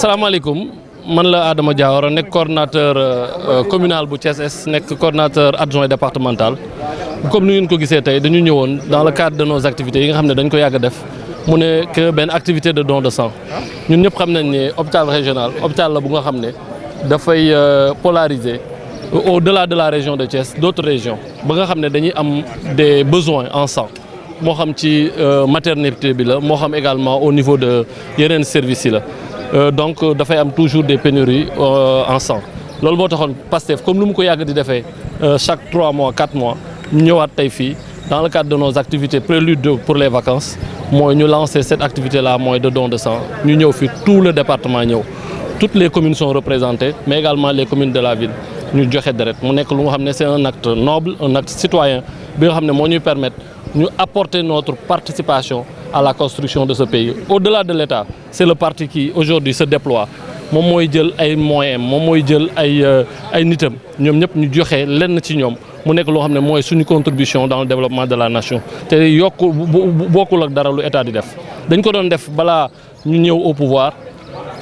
salaamaaleykum man la Adama Diawara nekk coordonnateur communal bu Thiès Est nekk coordonnateur adjoint départemental comme ni ngeen ko gisee tey dañu ñëwoon dans le cadre de nos activités yi nga xam ne dañ ko yàgg a def mu ne que benn activité de don de sang ñun ñëpp xam nañ ne hôpital régional hôpital la bu nga xam ne dafay polariser au-delà de la région de Thiès d'autres régions ba nga xam ne dañuy am des besoins en sang moo xam ci maternité bi la moo xam également au niveau de yeneen services yi la. Donc dafay am toujours des pénuries en sang loolu moo taxoon Pastef comme ni mu ko yàgg di defee chaque 3 mois 4 mois ñu ñëwaat tey fii dans le cadre de nos activités prélude pour les vacances mooy ñu lancer cette activité là mooy de don de sang ñu ñëw fi tout le département ñëw toutes les communes sont représentées mais également les communes de la ville ñu joxe deret mu nekk lu nga xam ne c'est un acte noble un acte citoyen bi nga xam ne moo ñuy permettre ñu apporter notre participation à la construction de ce pays. Au-delà de l'État, c'est le parti qui aujourd'hui se déploie. moom mooy jël ay moyens moom mooy jël ay nitam ñoom ñëpp ñu joxe lenn ci ñoom mu nekk loo xam ne mooy suñu contribution dans le développement de la nation te yokku bokkul ak dara lu état di def dañ ko doon def balaa ñu ñëw au pouvoir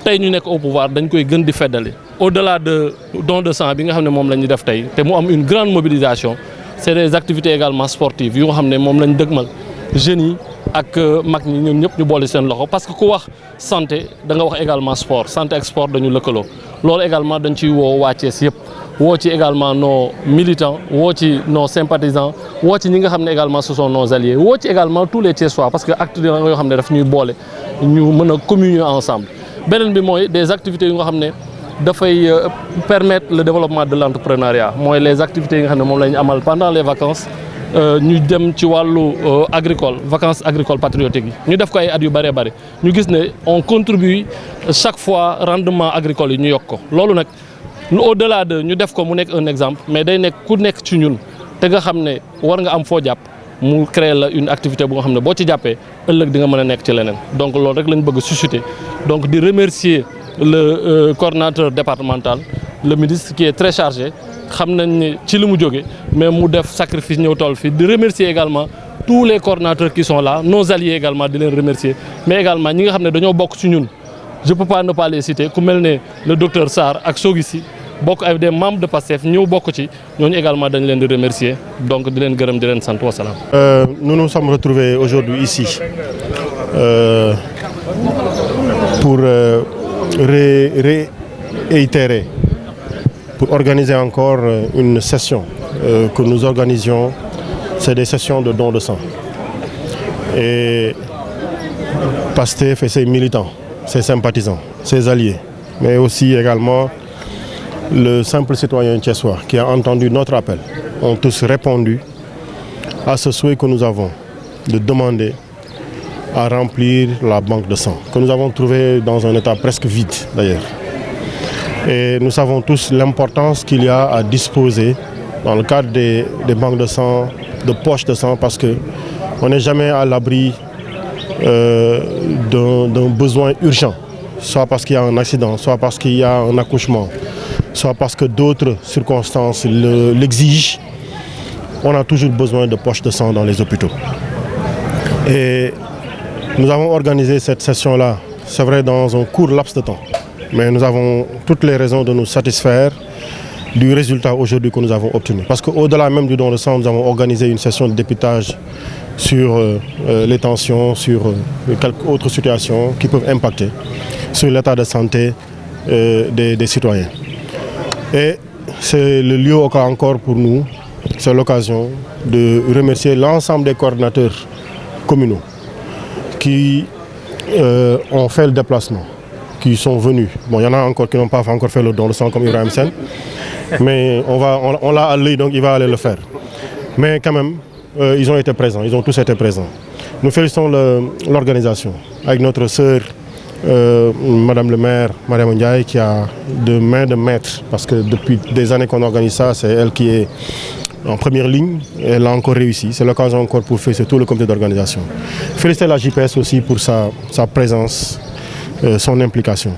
tey ñu nekk au pouvoir dañ koy gën di feddali au-delà de don de sang bi nga xam ne moom la ñuy def tey te mu am une grande mobilisation c'est des activités également sportives yu nga xam ne moom lañ dëgmal jeunes yi ak mag ñi ñun ñëpp ñu boole seen loxo parce que ku wax santé da nga wax également sport santé ak sport dañu lëkkaloo loolu également dañ ciy woo waa Thiès yëpp woo ci également nos militants woo ci nos sympathisants woo ci ñi nga xam ne également ce sont nos alliés woo ci également tous les Thiessois parce que actes yoo xam ne daf ñuy boole ñu mën a communier ensemble beneen bi mooy des activités yu nga xam ne dafay permettre le développement de l'entrepreneuriat mooy les activités yi nga xam ne moom la ñu amal pendant les vacances ñu dem ci wàllu agricole vacances agricoles patriotiques yi ñu def ko ay at yu bëree bëri ñu gis ne on contribue chaque fois rendement agricole yi ñu yokk ko loolu nag au-delà de ñu def ko mu nekk un exemple mais day nekk ku nekk ci ñun te nga xam ne war nga am foo jàpp mu créer la une activité bu nga xam ne boo ci jàppee ëllëg di nga mën a nekk ci leneen donc loolu rek lañ bëgg susciter donc di remercier le coordonnateur départemental le ministre qui est très chargé xam nañ ne ci li mu jóge mais mu def sacrifice ñëw toll fii di remercier également tous les coordonnateurs qui sont là nos alliés également di leen remercier mais également ñi nga xam ne dañoo bokk ci ñun je peux pas ne pas les citer ku mel ne le docteur Sarr ak Sogisi bokk ay des membres de PASTEF ñëw bokk ci ñooñu également dañ leen di remercier donc di leen gërëm di leen sant wasalaam. Nous nous sommes retrouvés aujourd'hui ici pour réitérer, pour organiser encore une session que nous organisions. C'est des sessions de don de sang. Et PASTEF et ses militants, ses sympathisants, ses alliés, mais aussi également le simple citoyen thiessois qui a entendu notre appel, ont tous répondu à ce souhait que nous avons de demander à remplir la banque de sang, que nous avons trouvé dans un état presque vide d'ailleurs. Et nous savons tous l'importance qu'il y a à disposer dans le cadre des banques de sang, de poches de sang, parce qu'on n'est jamais à l'abri d'un besoin urgent, soit parce qu'il y a un accident, soit parce qu'il y a un accouchement, soit parce que d'autres circonstances l'exigent. On a toujours besoin de poches de sang dans les hôpitaux. Et nous avons organisé cette session-là, c'est vrai, dans un court laps de temps. Mais nous avons toutes les raisons de nous satisfaire du résultat aujourd'hui que nous avons obtenu. Parce qu'au-delà même du don de sang, nous avons organisé une session de dépistage sur les tensions, sur quelques autres situations qui peuvent impacter sur l'état de santé des citoyens. Et c'est le lieu encore pour nous, c'est l'occasion de remercier l'ensemble des coordinateurs communaux qui ont fait le déplacement, qui sont venus. Bon, il y en a encore qui n'ont pas encore fait le don de sang comme Ibrahim Sen, mais on l'a à l'œil, donc il va aller le faire. Mais quand même, ils ont été présents, ils ont tous été présents. Nous félicitons l'organisation avec notre sœur, Madame le maire, Mariam Ndiaye, qui a de main de maître, parce que depuis des années qu'on organise ça, c'est elle qui est en première ligne. Elle a encore réussi. C'est l'occasion encore pour féliciter tout le comité d'organisation. Féliciter la JPS aussi pour sa présence, son implication.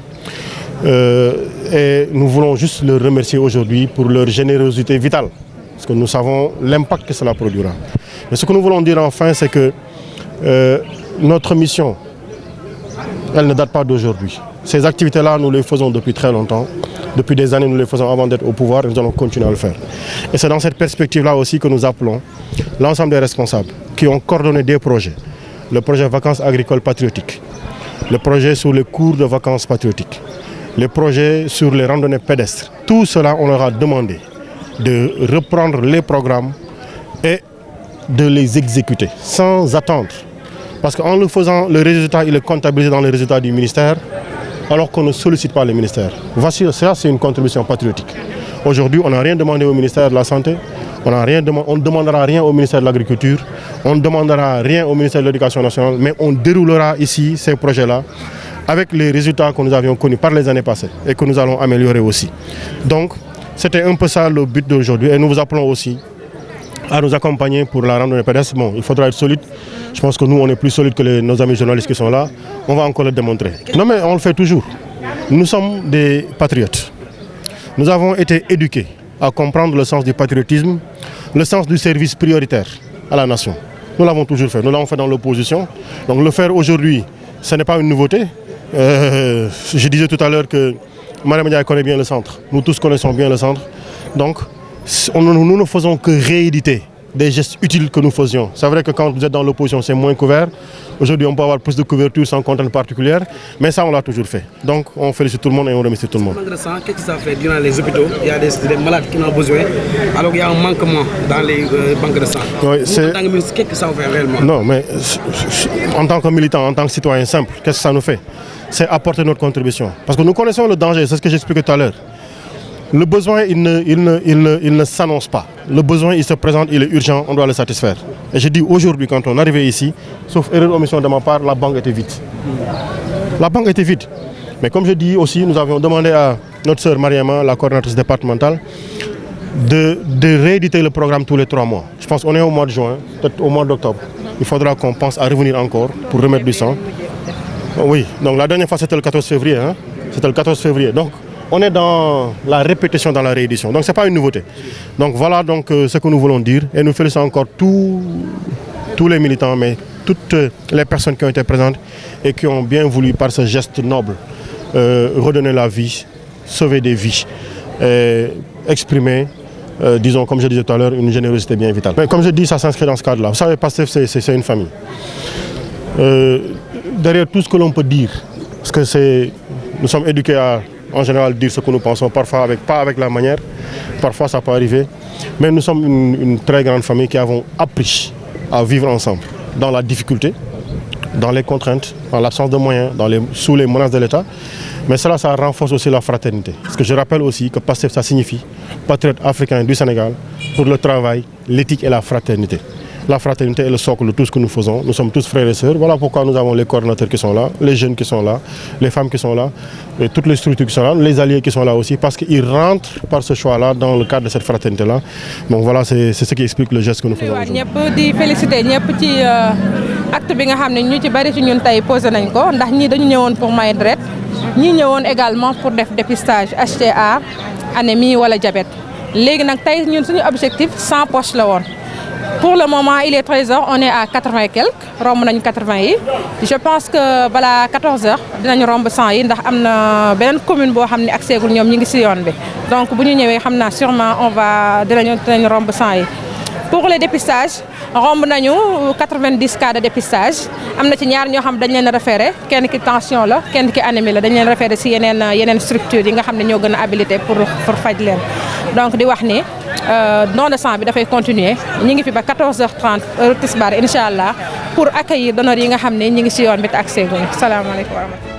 Et nous voulons juste le remercier aujourd'hui pour leur générosité vitale, parce que nous savons l'impact que cela produira. Mais ce que nous voulons dire enfin, c'est que notre mission, elle ne date pas d'aujourd'hui. Ces activités-là, nous les faisons depuis très longtemps. Depuis des années, nous les faisons avant d'être au pouvoir et nous allons continuer à le faire. Et c'est dans cette perspective-là aussi que nous appelons l'ensemble des responsables qui ont coordonné des projets. Le projet Vacances agricoles patriotiques, le projet sur les cours de vacances patriotiques, les projets sur les randonnées pédestres. Tout cela, on leur a demandé de reprendre les programmes et de les exécuter sans attendre. Parce qu'en le faisant, le résultat, il est comptabilisé dans les résultats du ministère, alors qu'on ne sollicite pas le ministère. Voici, ça, c'est une contribution patriotique. Aujourd'hui, on n'a rien demandé au ministère de la Santé, on ne demandera rien au ministère de l'Agriculture, on ne demandera rien au ministère de l'Éducation nationale, mais on déroulera ici ces projets-là avec les résultats que nous avions connus par les années passées et que nous allons améliorer aussi. Donc, c'était un peu ça le but d'aujourd'hui et nous vous appelons aussi à nous accompagner pour la randonnée pédestre. Bon, il faudra être solide. Je pense que nous, on est plus solide que nos amis journalistes qui sont là. On va encore le démontrer. Non, mais on le fait toujours. Nous sommes des patriotes. Nous avons été éduqués à comprendre le sens du patriotisme, le sens du service prioritaire à la nation. Nous l'avons toujours fait. Nous l'avons fait dans l'opposition. Donc le faire aujourd'hui, ce n'est pas une nouveauté. Je disais tout à l'heure que Mariama Ndiaye connaît bien le centre. Nous tous connaissons bien le centre. Donc, nous ne faisons que rééditer des gestes utiles que nous faisions. C'est vrai que quand vous êtes dans l'opposition, c'est moins couvert. Aujourd'hui, on peut avoir plus de couverture sans contrainte particulière, mais ça, on l'a toujours fait. Donc, on félicite tout le monde et on remercie tout le monde. Qu'est-ce que ça fait durant les hôpitaux? Il y a des malades qui en ont besoin, alors qu'il y a un manquement dans les banques de sang. Oui, en tant que ministre, qu'est-ce que ça fait réellement? Non, mais en tant que militant, en tant que citoyen simple, qu'est-ce que ça nous fait? C'est apporter notre contribution. Parce que nous connaissons le danger, c'est ce que j'expliquais tout à l'heure. Le besoin, il ne s'annonce pas. Le besoin, il se présente, il est urgent, on doit le satisfaire. Et je dis aujourd'hui, quand on est arrivé ici, sauf erreur omission de ma part, la banque était vide. La banque était vide. Mais comme je dis aussi, nous avions demandé à notre sœur Mariama, la coordinatrice départementale, de rééditer le programme tous les 3 mois. Je pense qu'on est au mois de juin, peut-être au mois d'octobre. Il faudra qu'on pense à revenir encore pour remettre du sang. Oui, donc la dernière fois c'était le 14 février. Hein? C'était le 14 février. Donc, on est dans la répétition, dans la réédition. Donc, ce n'est pas une nouveauté. Donc, voilà donc, ce que nous voulons dire. Et nous félicitons encore tous les militants, mais toutes les personnes qui ont été présentes et qui ont bien voulu, par ce geste noble, redonner la vie, sauver des vies, et exprimer, disons, comme je disais tout à l'heure, une générosité bien vitale. Mais comme je dis, ça s'inscrit dans ce cadre-là. Vous savez, Pastef, c'est une famille. Derrière tout ce que l'on peut dire, parce que nous sommes éduqués à, en général, dire ce que nous pensons, parfois pas avec la manière, parfois ça peut arriver, mais nous sommes une très grande famille qui avons appris à vivre ensemble, dans la difficulté, dans les contraintes, dans l'absence de moyens, sous les menaces de l'État, mais cela, ça renforce aussi la fraternité. Parce que je rappelle aussi que PASTEF, ça signifie Patriote africain du Sénégal pour le travail, l'éthique et la fraternité. La fraternité est le socle de tout ce que nous faisons. Nous sommes tous frères et sœurs. Voilà pourquoi nous avons les coordinateurs qui sont là, les jeunes qui sont là, les femmes qui sont là, et toutes les structures qui sont là, les alliés qui sont là aussi, parce qu'ils rentrent par ce choix-là dans le cadre de cette fraternité-là. Donc voilà, c'est ce qui explique le geste que nous faisons aujourd'hui. di féliciter ñëpp ci acte bi nga xam ne ñu ci bari ci ñun tey posé nañ ko ndax ñii dañu ñëwoon pour may deret ñii ñëwoon également pour def dépistage HTA anémie wala diabète léegi nag tey ñun suñu objectif 100 poches la woon. Pour le moment, il est 13h, on est à 80 et quelques, romb nañu 80 yi. Je pense que balaa 14h dinañu romb 100 yi ndax am na beneen commune boo xam ne accès gul ñoom ñu ngi si yoon bi. Donc bu ñu ñëwee xam naa sûrement dinañu romb 100 yi. Pour les dépistages, romb nañu 90 cas de dépistage. Am na ci ñaar ñoo xam dañ leen référé, kenn ki tension la, kenn ki anémie la, dañ leen référé si yeneen structure yi nga xam ne ñoo gën a habilité pour faj leen. Donc di wax ni don de sang bi dafay continuer ñi ngi fi ba 14h30 heure tisbaar incha allah pour accueillir donneurs yi nga xam ne ñi ngi si yoon bi te accès guñu. Salaamaaleykum wa rahmatulah.